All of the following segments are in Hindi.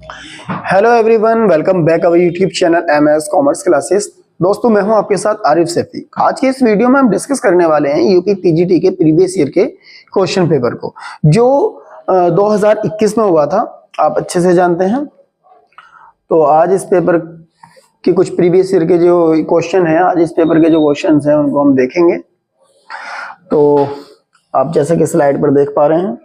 Hello everyone, welcome back our YouTube channel MS commerce classes. दोस्तों, मैं हूं आपके साथ आरिफ सैफी। आज के इस वीडियो में हम डिस्कस करने वाले हैं यूपी पीजीटी के प्रीवियस ईयर के क्वेश्चन पेपर को, जो 2021 में हुआ था। आप अच्छे से जानते हैं। तो आज इस पेपर के कुछ प्रीवियस ईयर के जो क्वेश्चन हैं, आज इस पेपर के जो क्वेश्चन हैं उनको हम देखेंगे। तो आप जैसे कि स्लाइड पर देख पा रहे हैं,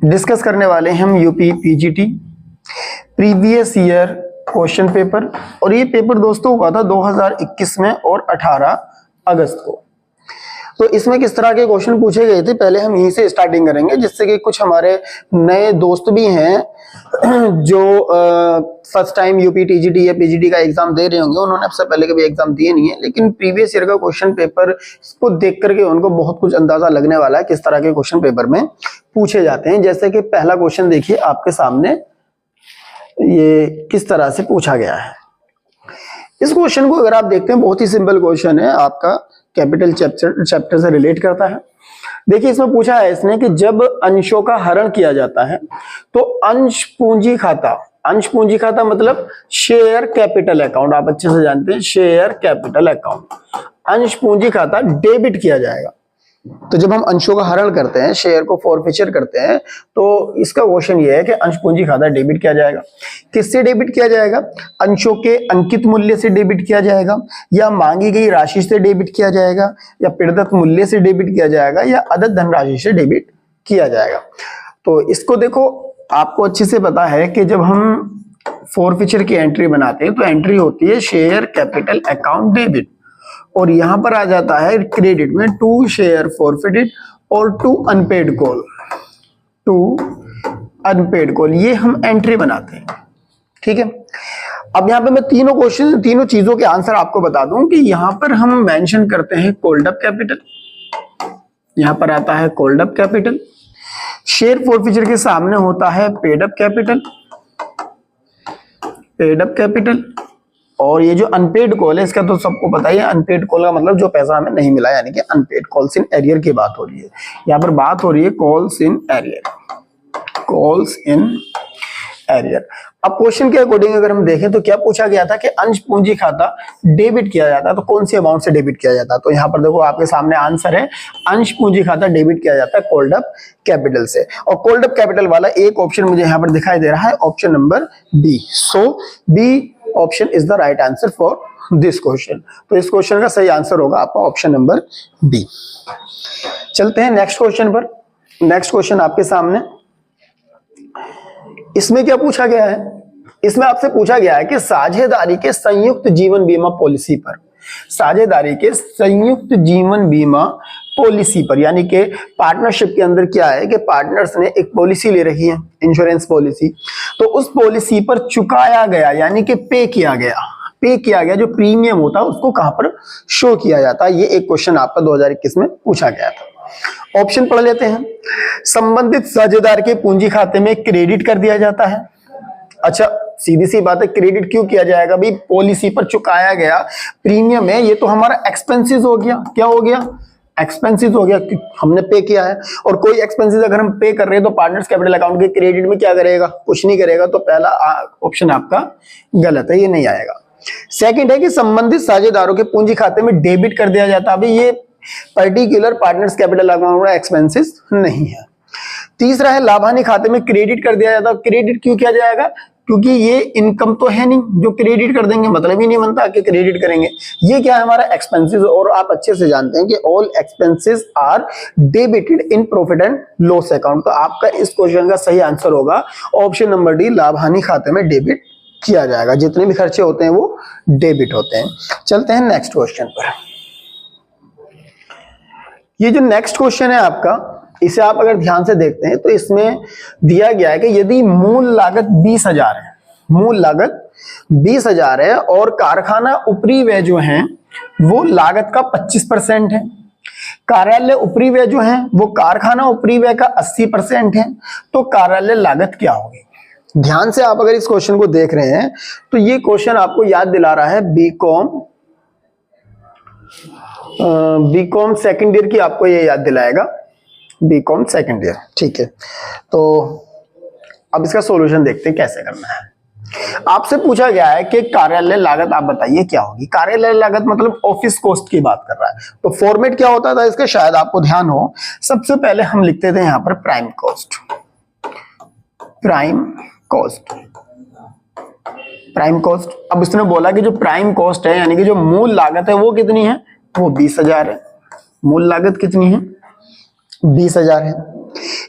डिस्कस करने वाले हैं हम UP PGT previous year question paper. और ये पेपर दोस्तों हुआ था 2021 में और 18 अगस्त को। तो इसमें किस तरह के क्वेश्चन पूछे गए थे, पहले हम यहीं से स्टार्टिंग करेंगे, जिससे कि कुछ हमारे नए दोस्त भी हैं जो फर्स्ट टाइम यूपी टीजीटी या पीजीटी का एग्जाम दे रहे होंगे। उन्होंने सबसे पहले कभी एग्जाम दिए नहीं है, लेकिन प्रीवियस ईयर का क्वेश्चन पेपर को देख करके उनको बहुत कुछ अंदाजा लगने वाला है किस तरह के क्वेश्चन पेपर में पूछे जाते हैं। जैसे कि पहला क्वेश्चन देखिए आपके सामने, ये किस तरह से पूछा गया है। इस क्वेश्चन को अगर आप देखते हैं, बहुत ही सिंपल क्वेश्चन है, आपका कैपिटल चैप्टर से रिलेट करता है। देखिए, इसमें पूछा है इसने कि जब अंशों का हरण किया जाता है तो अंश पूंजी खाता मतलब शेयर कैपिटल अकाउंट। आप अच्छे से जानते हैं, शेयर कैपिटल अकाउंट, अंश पूंजी खाता डेबिट किया जाएगा। तो जब हम अंशों का हरण करते हैं, शेयर को फॉरफीचर करते हैं, तो इसका क्वेश्चन ये है कि अंश पूंजी खाता डेबिट किया जाएगा। किससे डेबिट किया जाएगा? अंशों के अंकित मूल्य से डेबिट किया जाएगा, या मांगी गई राशि से डेबिट किया जाएगा, या प्रदत्त मूल्य से डेबिट किया जाएगा, या अदद धनराशि से डेबिट किया जाएगा। तो इसको देखो, आपको अच्छे से पता है कि जब हम फॉरफीचर की एंट्री बनाते हैं तो एंट्री होती है शेयर कैपिटल अकाउंट डेबिट, और यहां पर आ जाता है क्रेडिट में टू शेयर फॉरफिटेड और टू अनपेड कॉल, ये हम एंट्री बनाते हैं। ठीक है। अब यहां पे मैं तीनों चीजों के आंसर आपको बता दूं कि यहां पर हम मेंशन करते हैं कॉल्ड अप कैपिटल, यहां पर आता है called up capital. Share forfeiture के सामने होता है पेड अप कैपिटल। और ये जो अनपेड कॉल है, इसका तो सबको पता ही है, अनपेड कॉल का मतलब जो पैसा हमें नहीं मिला, यानी कि अनपेड कॉल्स इन एरियर की बात हो रही है। यहाँ पर बात हो रही है कॉल्स इन एरियर। अब क्वेश्चन के अकॉर्डिंग अगर हम देखें तो क्या पूछा गया था कि अंश पूंजी खाता डेबिट किया जाता है, तो कौन सी अमाउंट से डेबिट किया जाता है? तो यहाँ पर देखो आपके सामने आंसर है, अंश पूंजी खाता डेबिट किया जाता है कॉल्ड अप कैपिटल से। और कॉल्ड अप कैपिटल वाला एक ऑप्शन मुझे यहाँ पर दिखाई दे रहा है, option number b. So b option is the right answer for this question. तो इस क्वेश्चन का सही आंसर होगा आपका ऑप्शन नंबर बी। चलते हैं नेक्स्ट क्वेश्चन पर। नेक्स्ट क्वेश्चन आपके सामने, इसमें क्या पूछा गया है? इसमें आपसे पूछा गया है कि साझेदारी के संयुक्त जीवन बीमा पॉलिसी पर, यानी कि पार्टनरशिप के अंदर क्या है कि पार्टनर्स ने एक पॉलिसी ले रखी है, इंश्योरेंस पॉलिसी। तो उस पॉलिसी पर चुकाया गया, यानी कि पे किया गया जो प्रीमियम होता है, उसको कहां पर शो किया जाता है? ये एक क्वेश्चन आपका 2021 में पूछा गया था। ऑप्शन पढ़ लेते हैं। संबंधित साझेदार के पूंजी खाते में क्रेडिट कर दिया जाता है। अच्छा, सीधी सी बात है, क्रेडिट क्यों किया जाएगा भाई? पॉलिसी पर चुकाया गया प्रीमियम है, ये तो हमारा एक्सपेंसेस हो गया। क्या हो गया? एक्सपेंसेस हो गया, हमने पे किया है। और कोई एक्सपेंसेस अगर हम पे कर रहे हैं तो पार्टनर्स कैपिटल अकाउंट के क्रेडिट में क्या करेगा? कुछ नहीं करेगा। तो पहला ऑप्शन आपका गलत है, ये नहीं आएगा। सेकंड है कि संबंधित साझेदारों के पूंजी खाते में डेबिट कर दिया जाता है, ये पर्टिकुलर पार्टनर्स कैपिटल अकाउंट का एक्सपेंसेस नहीं है। तीसरा है लाभ हानि खाते में क्रेडिट कर दिया जाता है। क्रेडिट क्यों किया जाएगा? क्योंकि ये इनकम तो है नहीं, जो क्रेडिट कर देंगे मतलब ही नहीं बनता कि क्रेडिट करेंगे। ये क्या है? हमारा एक्सपेंसेस। और आप अच्छे से जानते हैं कि all expenses are debited in profit and loss account. तो आपका इस क्वेश्चन का सही आंसर होगा ऑप्शन नंबर डी, लाभ हानि खाते में डेबिट किया जाएगा। जितने भी खर्चे होते हैं वो डेबिट होते हैं। चलते हैं नेक्स्ट क्वेश्चन पर। ये जो नेक्स्ट क्वेश्चन है आपका, इसे आप अगर ध्यान से देखते हैं तो इसमें दिया गया है कि यदि मूल लागत 20,000 है और कारखाना उपरी व्यय जो है वो लागत का 25% है, कार्यालय उपरी व्यय जो है वो कारखाना उपरी व्यय का 80% है, तो कार्यालय लागत क्या होगी? ध्यान से आप अगर इस क्वेश्चन को देख रहे हैं तो ये क्वेश्चन आपको याद दिला रहा है बीकॉम सेकंड ईयर की, आपको ये याद दिलाएगा बीकॉम सेकंड ईयर। ठीक है, तो अब इसका सॉल्यूशन देखते हैं कैसे करना है। आपसे पूछा गया है कि कार्यालय लागत आप बताइए क्या होगी। कार्यालय लागत मतलब ऑफिस कॉस्ट की बात कर रहा है। तो फॉर्मेट क्या होता था इसका, शायद आपको ध्यान हो। सबसे पहले हम लिखते थे यहां पर prime cost. Prime cost, prime cost. अब उसने बोला कि जो प्राइम कॉस्ट है यानी कि जो मूल लागत है वो कितनी है, वो 20,000 है। मूल लागत कितनी है, 20,000 है।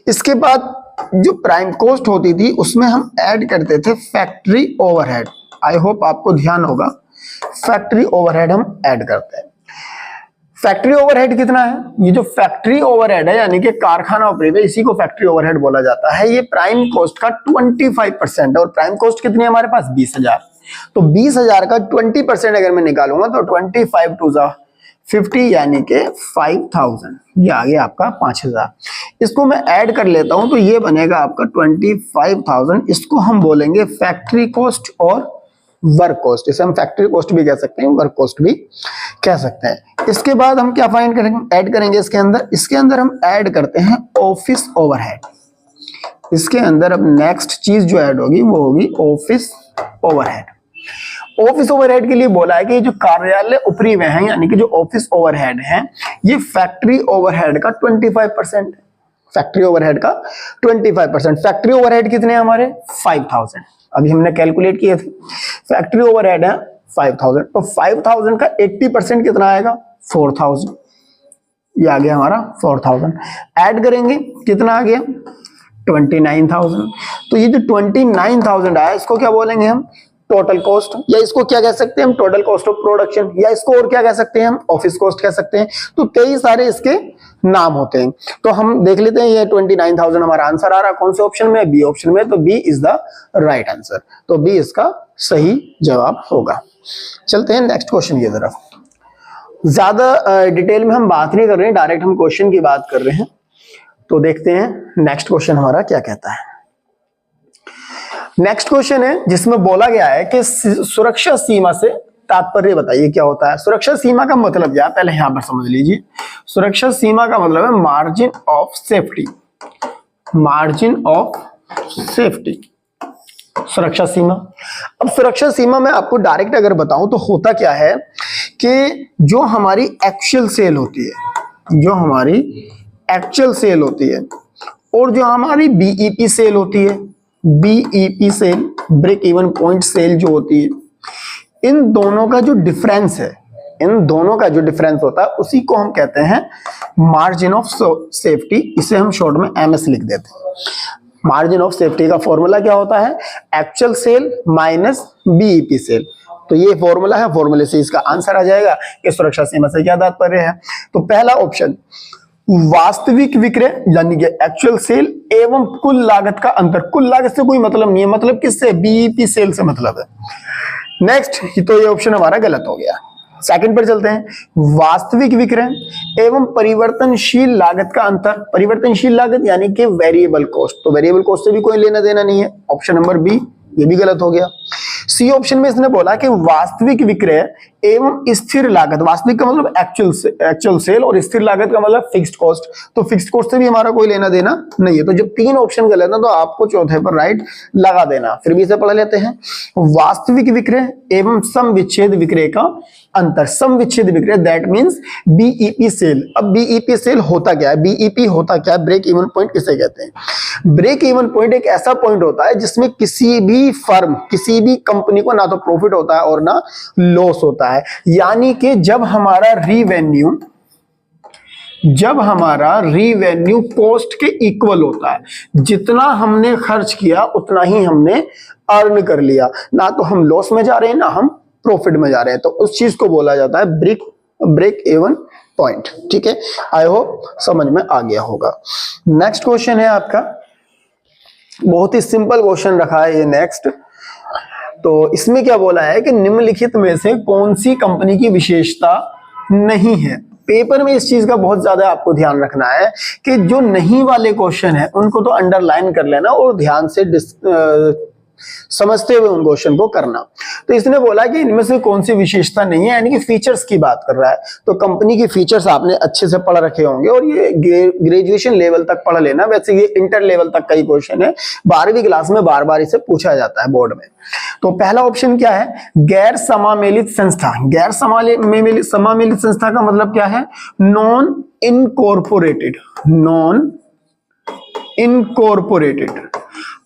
इसके बाद जो प्राइम कॉस्ट होती थी उसमें हम ऐड करते थे फैक्ट्री ओवरहेड। आई होप आपको ध्यान होगा, फैक्ट्री ओवरहेड हम ऐड करते हैं। फैक्ट्री ओवरहेड कितना है, ये जो फैक्ट्री ओवरहेड है यानी कि कारखाना उपरिव्यय, इसी को फैक्ट्री ओवरहेड बोला जाता है। ये प्राइम कॉस्ट का 25% है और प्राइम कॉस्ट कितनी है हमारे पास, 20,000। तो 20,000 का 20% अगर मैं निकालूंगा तो 25 टू 50 यानी कि 5,000, ये आ गया आपका 5,000। इसको मैं ऐड कर लेता हूं तो ये बनेगा आपका 25,000। इसको हम बोलेंगे फैक्ट्री कॉस्ट और वर्क कॉस्ट। इसे हम फैक्ट्री कॉस्ट भी कह सकते हैं, वर्क कॉस्ट भी कह सकते हैं। इसके बाद हम क्या फाइंड करेंगे, ऐड करेंगे इसके अंदर हम ऐड करते हैं ऑफिस ओवरहेड। इसके अंदर अब नेक्स्ट चीज जो ऐड होगी वो होगी ऑफिस ओवरहेड। ऑफिस ओवरहेड के लिए बोला है कि जो कार्यालय उपरिव्यय है यानी कि जो ऑफिस ओवरहेड है ये फैक्ट्री ओवरहेड का 25% है। फैक्ट्री ओवरहेड का 25%। फैक्ट्री ओवरहेड कितने हैं हमारे, 5,000। अभी हमने कैलकुलेट किए थे, फैक्ट्री ओवरहेड है 5,000। तो 5,000 का 80% कितना आएगा, 4,000। ये आ गया हमारा 4,000। ऐड करेंगे कितना आ गया, 29,000। तो ये जो 29,000 आया इसको क्या बोलेंगे हम, टोटल कॉस्ट, या इसको क्या कह सकते हैं हम, टोटल कॉस्ट ऑफ प्रोडक्शन, या इसको और क्या कह सकते हैं हम, ऑफिस कॉस्ट कह सकते हैं। तो कई सारे इसके नाम होते हैं। तो हम देख लेते हैं ये 29,000 हमारा आंसर आ रहा है कौन से ऑप्शन में, बी ऑप्शन में। तो b is the right answer. तो बी इसका सही जवाब होगा। चलते हैं नेक्स्ट क्वेश्चन की तरफ। ज्यादा डिटेल में हम बात नहीं कर रहे हैं, डायरेक्ट हम क्वेश्चन की बात कर रहे हैं। तो देखते हैं नेक्स्ट क्वेश्चन हमारा क्या कहता है। नेक्स्ट क्वेश्चन है जिसमें बोला गया है कि सुरक्षा सीमा से तात्पर्य बताइए क्या होता है। सुरक्षा सीमा का मतलब क्या है, पहले यहां पर समझ लीजिए। सुरक्षा सीमा का मतलब है margin of safety. Margin of safety, सुरक्षा सीमा। अब सुरक्षा सीमा में आपको डायरेक्ट अगर बताऊं तो होता क्या है कि जो हमारी एक्चुअल सेल होती है, जो हमारी एक्चुअल सेल होती है और जो हमारी बीईपी सेल होती है, BEP sale, break even point sale जो होती है, इन दोनों का जो डिफरेंस है, इन दोनों का जो डिफरेंस होता है उसी को हम कहते हैं मार्जिन ऑफ सेफ्टी। इसे हम शॉर्ट में एमएस लिख देते हैं। मार्जिन ऑफ सेफ्टी का फॉर्मूला क्या होता है, actual sale minus BEP sale. तो ये फॉर्मूला है, फॉर्मूले से इसका आंसर आ जाएगा कि सुरक्षा सीमा से क्या तात्पर्य है। तो पहला ऑप्शन, वास्तविक विक्रय यानी कि एक्चुअल सेल एवं कुल लागत का अंतर। कुल लागत से कोई मतलब नहीं है, मतलब किससे, बीईपी सेल से मतलब है। नेक्स्ट, तो ये ऑप्शन हमारा गलत हो गया। सेकंड पर चलते हैं, वास्तविक विक्रय एवं परिवर्तनशील लागत का अंतर। परिवर्तनशील लागत यानी कि वेरिएबल कॉस्ट। तो वेरिएबल कॉस्ट से भी कोई लेना देना नहीं है। ऑप्शन नंबर बी ये भी गलत हो गया। सी ऑप्शन में इसने बोला कि वास्तविक विक्रय एवं स्थिर लागत। वास्तविक का मतलब एक्चुअल सेल और स्थिर लागत का मतलब फिक्स्ड कॉस्ट। तो फिक्स्ड कॉस्ट से भी हमारा कोई लेना देना नहीं है। तो जब तीन ऑप्शन गलत है तो आपको चौथे पर राइट लगा देना। फिर भी इसे पढ़ लेते हैं, वास्तविक विक्रय एवं सम विच्छेद विक्रय का अंतर। सम विच्छेद विक्रय दैट मींस बीईपी सेल। अब बीईपी सेल होता क्या है, बीईपी होता क्या है, ब्रेक इवन पॉइंट किसे कहते हैं। ब्रेक इवन पॉइंट एक ऐसा पॉइंट होता है जिसमें किसी भी फर्म, किसी भी कंपनी को ना तो प्रॉफिट होता है और ना लॉस होता है। यानी कि जब हमारा रिवेन्यू कॉस्ट के इक्वल होता है, जितना हमने खर्च किया उतना ही हमने अर्न कर लिया, ना तो हम लॉस में जा रहे हैं ना हम प्रॉफिट में जा रहे हैं। तो उस चीज को बोला जाता है ब्रेक इवन पॉइंट। ठीक है, आई होप समझ में आ गया होगा। नेक्स्ट क्वेश्चन है आपका, बहुत ही सिंपल क्वेश्चन रखा है ये नेक्स्ट। तो इसमें क्या बोला है कि निम्नलिखित में से कौन सी कंपनी की विशेषता नहीं है। पेपर में इस चीज का बहुत ज्यादा आपको ध्यान रखना है कि जो नहीं वाले क्वेश्चन है उनको तो अंडरलाइन कर लेना और ध्यान से समझते हुए उन क्वेश्चन को करना। तो इसने बोला कि इनमें से कौन सी विशेषता नहीं है, यानी कि फीचर्स की बात कर रहा है। तो कंपनी की फीचर्स आपने अच्छे से पढ़ रखे होंगे और ये ग्रेजुएशन लेवल तक पढ़ लेना। वैसे ये इंटर लेवल तक का ही क्वेश्चन है, 12वीं क्लास में बार बार इसे पूछा जाता है बोर्ड में। तो पहला ऑप्शन क्या है, गैर समामेलित संस्था। गैर समामेलित संस्था का मतलब क्या है, नॉन इनकॉर्पोरेटेड। Non incorporated.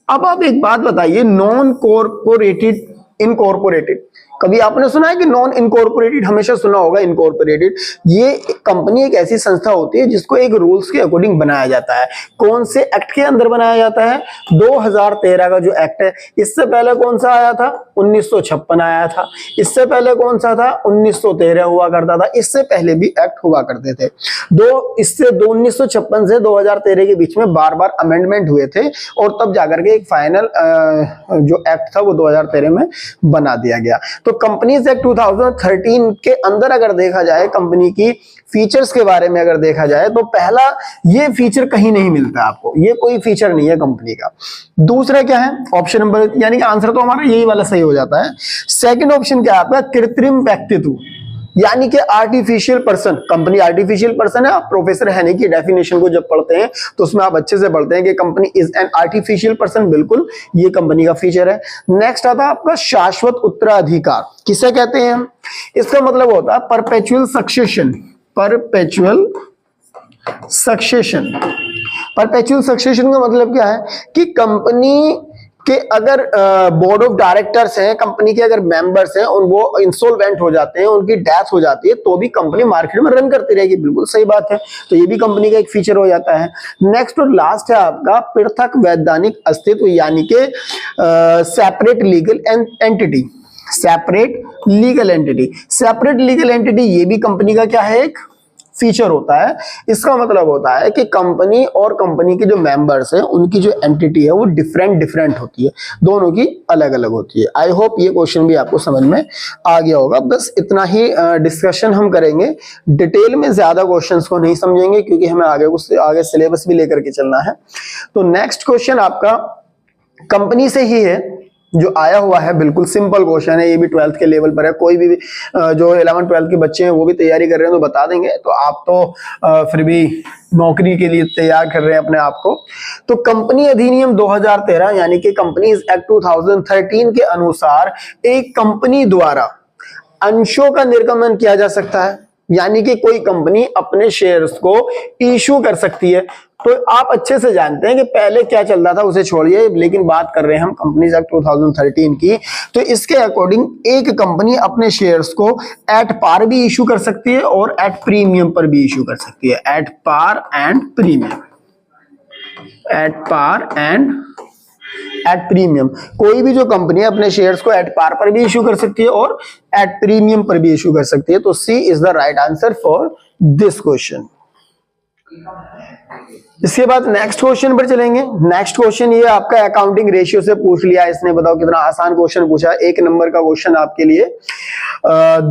अब आप एक बात बताइए, नॉन कॉर्पोरेटेड, इनकॉर्पोरेटेड, कभी आपने सुना है कि नॉन इनकॉर्पोरेटेड? हमेशा सुना होगा इनकॉर्पोरेटेड। ये कंपनी एक ऐसी संस्था होती है जिसको एक रूल्स के अकॉर्डिंग बनाया जाता है। कौन से एक्ट के अंदर बनाया जाता है? 2013 का जो एक्ट है। इससे पहले कौन सा आया था? 1956 आया था। इससे पहले कौन सा था? 1913 हुआ करता था। इससे पहले भी एक्ट हुआ करते थे। 1956 से 2013 के बीच में बार बार अमेंडमेंट हुए थे और तब जाकर के एक फाइनल जो एक्ट था वो 2013 में बना दिया गया। तो कंपनीज एक्ट 2013 के अंदर अगर देखा जाए, कंपनी की फीचर्स के बारे में अगर देखा जाए, तो पहला ये फीचर कहीं नहीं मिलता आपको, ये कोई फीचर नहीं है कंपनी का। दूसरा क्या है? ऑप्शन नंबर, यानी कि आंसर तो हमारा यही वाला सही हो जाता है। सेकंड ऑप्शन क्या है आपका? कृत्रिम व्यक्तित्व, यानी कि artificial person. Company artificial person है। आप प्रोफेसर है नहीं की डेफिनेशन को जब पढ़ते हैं तो उसमें आप अच्छे से पढ़ते हैं कि company is an artificial person. बिल्कुल, ये कंपनी का फीचर है। नेक्स्ट आता है आपका शाश्वत उत्तराधिकार। किसे कहते हैं हम? इसका मतलब होता है perpetual succession. Perpetual succession. Perpetual succession का मतलब क्या है कि कंपनी कि अगर बोर्ड ऑफ डायरेक्टर्स हैं, कंपनी के अगर मेंबर्स हैं और वो इंसॉल्वेंट हो जाते हैं, उनकी डेथ हो जाती है, तो भी कंपनी मार्केट में रन करती रहेगी। बिल्कुल सही बात है। तो ये भी कंपनी का एक फीचर हो जाता है। नेक्स्ट और लास्ट है आपका पृथक वैधानिक अस्तित्व, यानी कि separate legal entity. Separate legal entity. Separate legal entity ये भी कंपनी का क्या है? एक फीचर होता है। इसका मतलब होता है कि कंपनी और कंपनी के जो मेंबर्स हैं उनकी जो एंटिटी है वो डिफरेंट होती है, दोनों की अलग अलग होती है। आई होप ये क्वेश्चन भी आपको समझ में आ गया होगा। बस इतना ही डिस्कशन हम करेंगे, डिटेल में ज्यादा क्वेश्चंस को नहीं समझेंगे क्योंकि हमें आगे सिलेबस भी लेकर के चलना है। तो नेक्स्ट क्वेश्चन आपका कंपनी से ही है जो आया हुआ है। बिल्कुल सिंपल क्वेश्चन है, ये भी 12th के लेवल पर है। कोई भी जो 11th 12th के बच्चे हैं वो भी तैयारी कर रहे हैं तो बता देंगे। तो आप तो फिर भी नौकरी के लिए तैयार कर रहे हैं अपने आप को। तो कंपनी अधिनियम 2013 यानी कि कंपनीज एक्ट 2013 के अनुसार एक कंपनी द्वारा अंशों का निर्गमन किया जा सकता है, यानी कि कोई कंपनी अपने शेयर्स को इशू कर सकती है। तो आप अच्छे से जानते हैं कि पहले क्या चल रहा था उसे छोड़िए, लेकिन बात कर रहे हैं हम कंपनीज एक्ट 2013 की। तो इसके अकॉर्डिंग एक कंपनी अपने शेयर्स को एट पार भी इशू कर सकती है और एट प्रीमियम पर भी इशू कर सकती है। At par and premium. At par and at premium. कोई भी जो कंपनी है अपने शेयर्स को एट पार पर भी इशू कर सकती है और एट प्रीमियम पर भी इशू कर सकती है। तो C is the right answer for this question. इसके बाद नेक्स्ट क्वेश्चन पर चलेंगे। नेक्स्ट क्वेश्चन ये आपका अकाउंटिंग रेशियो से पूछ लिया इसने। बताओ कितना आसान क्वेश्चन पूछा है। 1 नंबर का क्वेश्चन आपके लिए।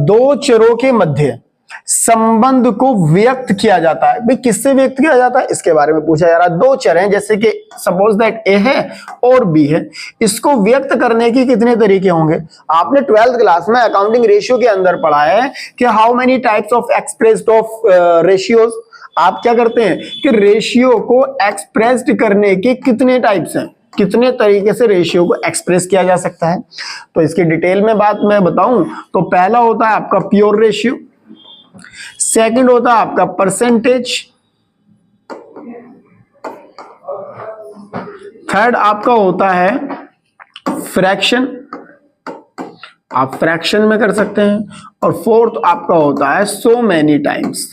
दो चरों के मध्य संबंध को व्यक्त किया जाता है। भाई किससे व्यक्त किया जाता है इसके बारे में पूछा जा रहा है। दो चर हैं, जैसे कि सपोज दैट ए है और बी है, इसको व्यक्त करने के कितने तरीके होंगे? आपने 12th क्लास में अकाउंटिंग रेशियो के अंदर पढ़ा है कि how many types of expressed of ratios. आप क्या करते हैं कि रेशियो को एक्सप्रेस्ड करने के कितने टाइप्स हैं, कितने तरीके से रेशियो को एक्सप्रेस किया जा सकता है। तो इसकी डिटेल में बात मैं बताऊं तो पहला होता है आपका प्योर रेशियो, सेकंड होता है आपका परसेंटेज, थर्ड आपका होता है फ्रैक्शन, आप फ्रैक्शन में कर सकते हैं, और फोर्थ आपका होता है सो मेनी टाइम्स,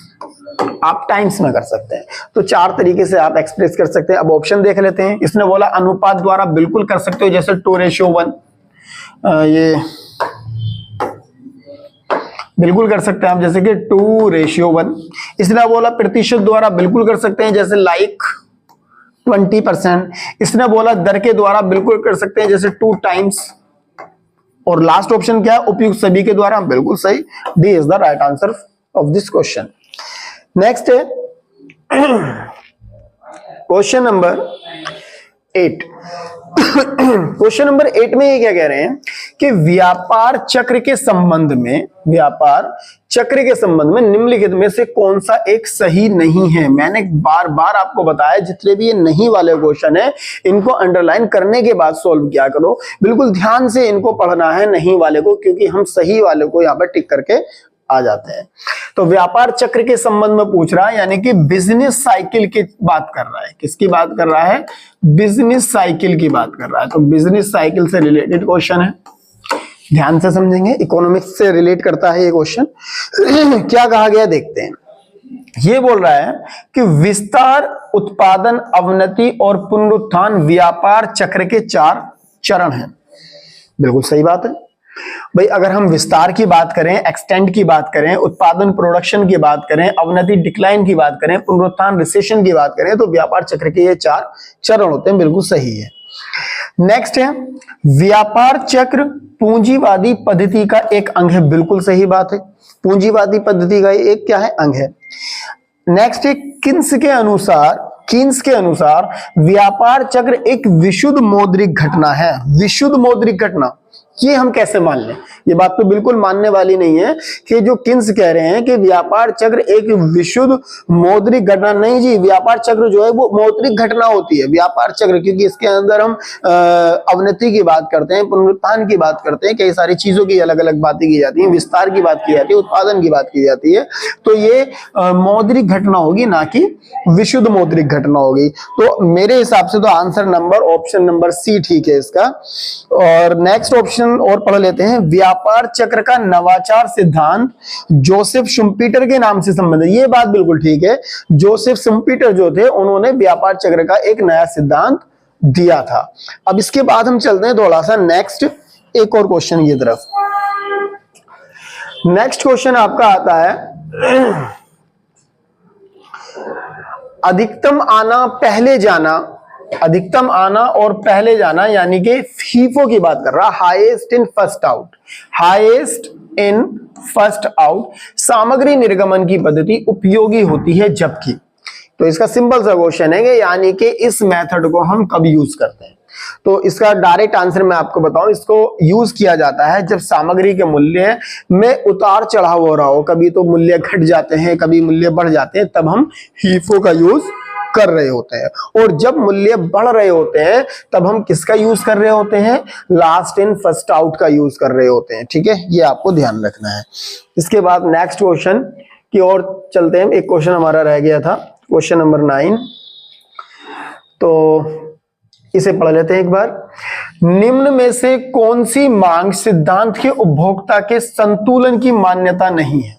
आप टाइम्स में कर सकते हैं। तो 4 तरीके से आप एक्सप्रेस कर सकते हैं। अब ऑप्शन देख लेते हैं। इसने बोला अनुपात द्वारा बिल्कुल कर सकते हो, जैसे 2:1, ये बिल्कुल कर सकते हैं आप, जैसे कि 2:1। इसने बोला प्रतिशत द्वारा बिल्कुल कर सकते हैं, जैसे लाइक 20%। इसने बोला दर के द्वारा बिल्कुल कर सकते हैं, जैसे 2 टाइम्स। और लास्ट ऑप्शन क्या है? उपयुक्त सभी के द्वारा। बिल्कुल सही, D is the right answer of this question. Next है क्वेश्चन नंबर 8। क्वेश्चन नंबर 8 में ये क्या कह रहे हैं कि व्यापार चक्र के संबंध में निम्नलिखित में से कौन सा एक सही नहीं है। मैंने बार बार आपको बताया जितने भी ये नहीं वाले क्वेश्चन है इनको अंडरलाइन करने के बाद सॉल्व किया करो। बिल्कुल ध्यान से इनको पढ़ना है नहीं वाले को, क्योंकि हम सही वाले को यहाँ पर टिक करके आ जाते हैं। तो व्यापार चक्र के संबंध में पूछ रहा है, यानी कि बिजनेस साइकिल की बात कर रहा है। किसकी बात कर रहा है? बिजनेस साइकिल की बात कर रहा है। तो बिजनेस साइकिल से रिलेटेड क्वेश्चन है, ध्यान से समझेंगे। इकोनॉमिक्स से रिलेट करता है ये क्वेश्चन। क्या कहा गया देखते हैं। ये बोल रहा है कि विस्तार, उत्पादन, अवनति और पुनरुत्थान व्यापार चक्र के 4 चरण हैं। बिल्कुल सही बात है भाई। अगर हम विस्तार की बात करें, एक्सटेंड की बात करें, उत्पादन प्रोडक्शन की बात करें, अवनति डिक्लाइन की बात करें, पुनरुत्थान रिसेशन की बात करें, तो व्यापार चक्र के ये 4 चरण होते हैं। बिल्कुल सही है। नेक्स्ट है व्यापार चक्र पूंजीवादी पद्धति का एक अंग है। बिल्कुल सही बात है, पूंजीवादी पद्धति का एक क्या है? अंग है। नेक्स्ट है कीन्स के अनुसार व्यापार चक्र एक विशुद्ध मौद्रिक घटना है। विशुद्ध मौद्रिक घटना, ये हम कैसे मान लें? ये बात तो बिल्कुल मानने वाली नहीं है कि जो किन्स कह रहे हैं कि व्यापार चक्र एक विशुद्ध मौद्रिक घटना, नहीं जी। व्यापार चक्र जो है वो मौद्रिक घटना होती है। व्यापार चक्र, क्योंकि इसके अंदर हम अवनति की बात करते हैं, पुनरुत्थान की बात करते हैं, कई सारी चीजों की अलग अलग बातें की जाती हैं, विस्तार की बात की जाती है, उत्पादन की बात की जाती है। तो ये मौद्रिक घटना होगी, ना कि विशुद्ध मौद्रिक घटना होगी। तो मेरे हिसाब से तो answer number option number c ठीक है इसका। और नेक्स्ट ऑप्शन और पढ़ लेते हैं। व्यापार चक्र का नवाचार सिद्धांत जोसेफ शुम्पीटर के नाम से संबंधित। ये बात बिल्कुल ठीक है। जोसेफ शुम्पीटर जो थे उन्होंने व्यापार चक्र का एक नया सिद्धांत दिया था। अब इसके बाद हम चलते हैं थोड़ा सा नेक्स्ट एक और क्वेश्चन की तरफ। नेक्स्ट क्वेश्चन आपका आता है अधिकतम आना और पहले जाना, यानी कि फीफो की बात कर रहा। हाईएस्ट इन फर्स्ट आउट सामग्री निर्गमन की पद्धति उपयोगी होती है जबकि। तो इसका सिंपल सा क्वेश्चन है कि यानी कि इस मेथड को हम कब यूज करते हैं। तो इसका डायरेक्ट आंसर मैं आपको बताऊं, इसको यूज किया जाता है जब सामग्री के मूल्य में उतार चढ़ाव हो रहा हो। कभी तो मूल्य घट जाते हैं, कभी मूल्य बढ़ जाते हैं, तब हम हीफो का यूज कर रहे होते हैं। और जब मूल्य बढ़ रहे होते हैं तब हम किसका यूज कर रहे होते हैं? लास्ट इन फर्स्ट आउट का यूज कर रहे होते हैं। ठीक है, ये आपको ध्यान रखना है। इसके बाद नेक्स्ट क्वेश्चन की ओर चलते हैं। एक क्वेश्चन हमारा रह गया था, क्वेश्चन नंबर 9, तो इसे पढ़ लेते हैं एक बार। निम्न में से कौन सी मांग सिद्धांत के उपभोक्ता के संतुलन की मान्यता नहीं है?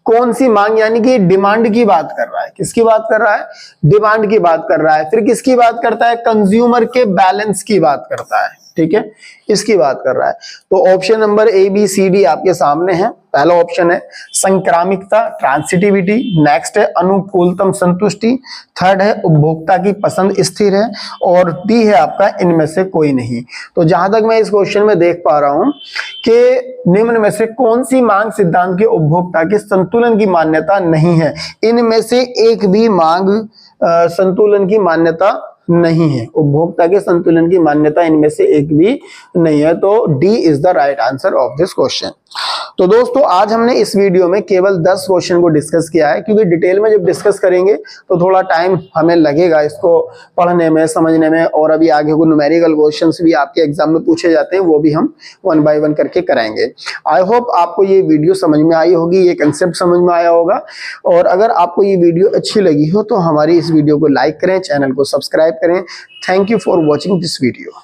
कौन सी मांग, यानी कि डिमांड की बात कर रहा है। किसकी बात कर रहा है? डिमांड की बात कर रहा है। फिर किसकी बात करता है? कंज्यूमर के बैलेंस की बात करता है। ठीक है, इसकी बात कर रहा है। तो option number a b c d आपके सामने है। पहला ऑप्शन है संक्रामिकता, ट्रांसिटिविटी। नेक्स्ट है अनुकूलतम संतुष्टि। थर्ड है उपभोक्ता की पसंद स्थिर है। और डी है आपका इनमें से कोई नहीं। तो जहां तक मैं इस क्वेश्चन में देख पा रहा हूं कि निम्न में से कौन सी मांग सिद्धांत के उपभोक्ता के संतुलन की मान्यता नहीं है। इनमें से एक भी मांग संतुलन की मान्यता नहीं है। उपभोक्ता के संतुलन की मान्यता इनमें से एक भी नहीं है। तो D is the right answer of this question. तो दोस्तों आज हमने इस वीडियो में केवल 10 क्वेश्चन को डिस्कस किया है, क्योंकि डिटेल में जब डिस्कस करेंगे तो थोड़ा टाइम हमें लगेगा इसको पढ़ने में, समझने में। और अभी आगे को न्यूमेरिकल क्वेश्चंस भी आपके एग्जाम में पूछे जाते हैं, वो भी हम 1 बाय 1 करके कराएंगे। आई होप आपको ये वीडियो समझ में आई होगी, ये कंसेप्ट समझ में आया होगा। और अगर आपको ये वीडियो अच्छी लगी हो तो हमारी इस वीडियो को लाइक करें, चैनल को सब्सक्राइब करें। Thank you for watching this video.